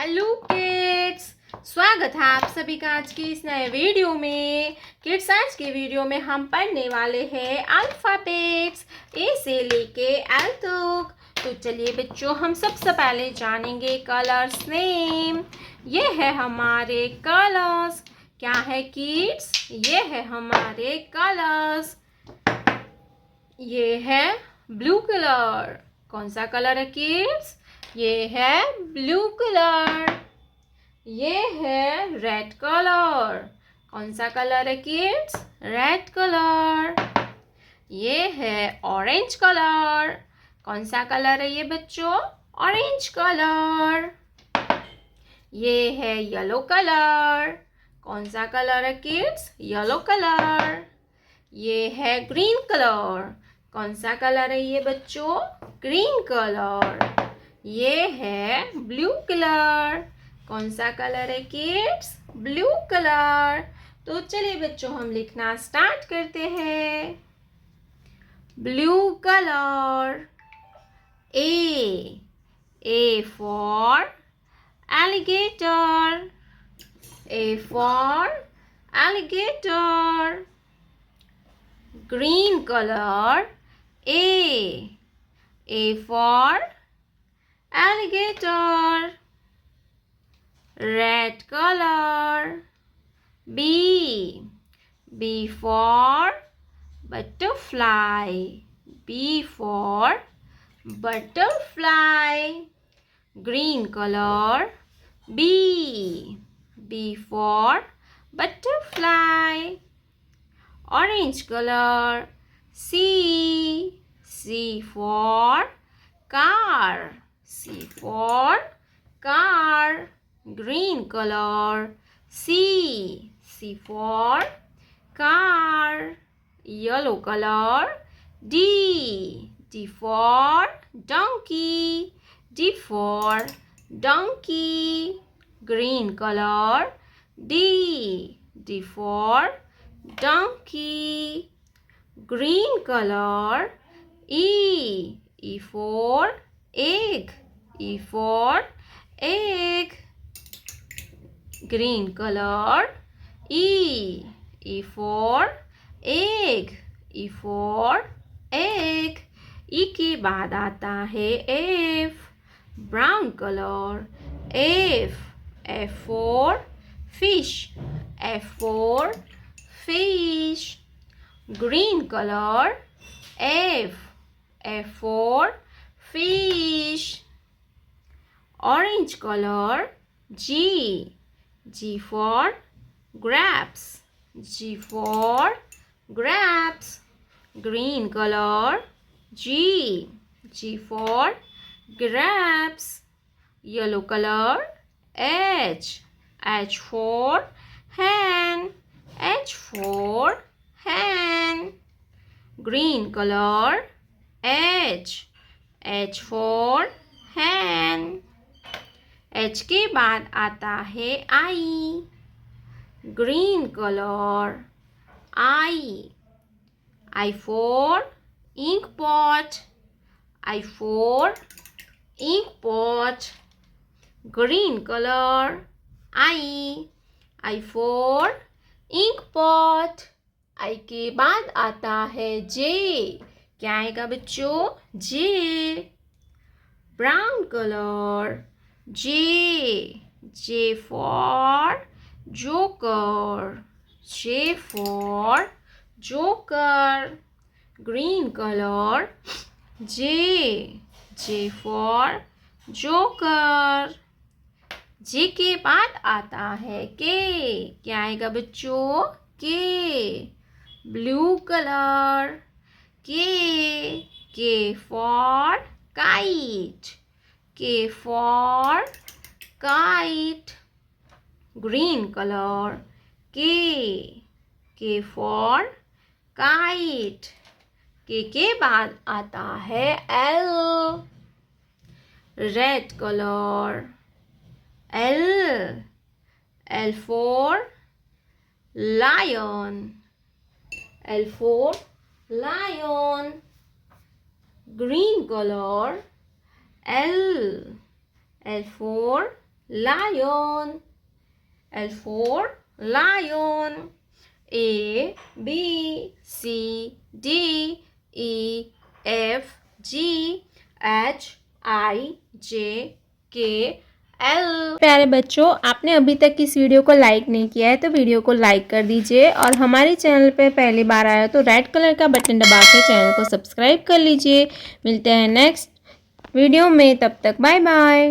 Hello kids, स्वागत है आप सभी का आज की इस नए वीडियो में। किड्स, आज के वीडियो में हम पढ़ने वाले हैं अल्फाबेट्स ए से लेके एल तक। तो चलिए बच्चों, हम सबसे पहले जानेंगे कलर्स नेम। ये है हमारे कलर्स। क्या है किड्स? ये है हमारे कलर्स। ये है ब्लू कलर। कौन सा कलर है किड्स? ये है ब्लू कलर। ये है रेड कलर। कौन सा कलर है किड्स? Red colour. ये है ऑरेंज कलर। कौन सा कलर है ये बच्चों? Orange colour. ये है येलो कलर। कौन सा कलर है किड्स? Yellow colour. ये है ग्रीन कलर। कौन सा कलर है ये बच्चों? Green colour. ये है ब्लू कलर। कौन सा कलर है किड्स? Blue colour. तो चलिए बच्चों, हम लिखना स्टार्ट करते हैं। Blue colour. A for alligator. A for alligator. Green color. A for alligator. Red color. B for butterfly. B for butterfly. Green color. B for butterfly. Orange color. C for car. C for car. Green color. C for car. Yellow color. D for donkey. D for donkey. Green color. D for donkey. Green color. E for egg. E for egg. Green color. E for egg. E for egg. E के बाद आता है F, brown color. F for fish. F for fish. Green color. F for fish. Orange color. G for grapes. G for grapes. Green color. G for grapes. Yellow color. H for hen. H for hen. Green color. H for hen. H के बाद आता है I, green color. I for ink pot. I for ink pot. Green color. I for ink pot. I के बाद आता है J. क्या आएगा बच्चों? J, brown color. J for joker. J for joker. Green color. J for joker. J के बाद आता है K. क्या आएगा बच्चों? K, blue color. K for kite. K for kite. Green color. K for kite. K के बाद आता है L, red color. L for lion. L for lion. Green color. L for lion. L for lion. A, B, C, D, E, F, G, H, I, J, K, L। प्यारे बच्चों, आपने अभी तक इस वीडियो को लाइक नहीं किया है तो वीडियो को लाइक कर दीजिए और हमारे चैनल पे पहली बार आया तो रेड कलर का बटन दबा के चैनल को सब्सक्राइब कर लीजिए। मिलते हैं नेक्स्ट वीडियो में, तब तक बाय बाय।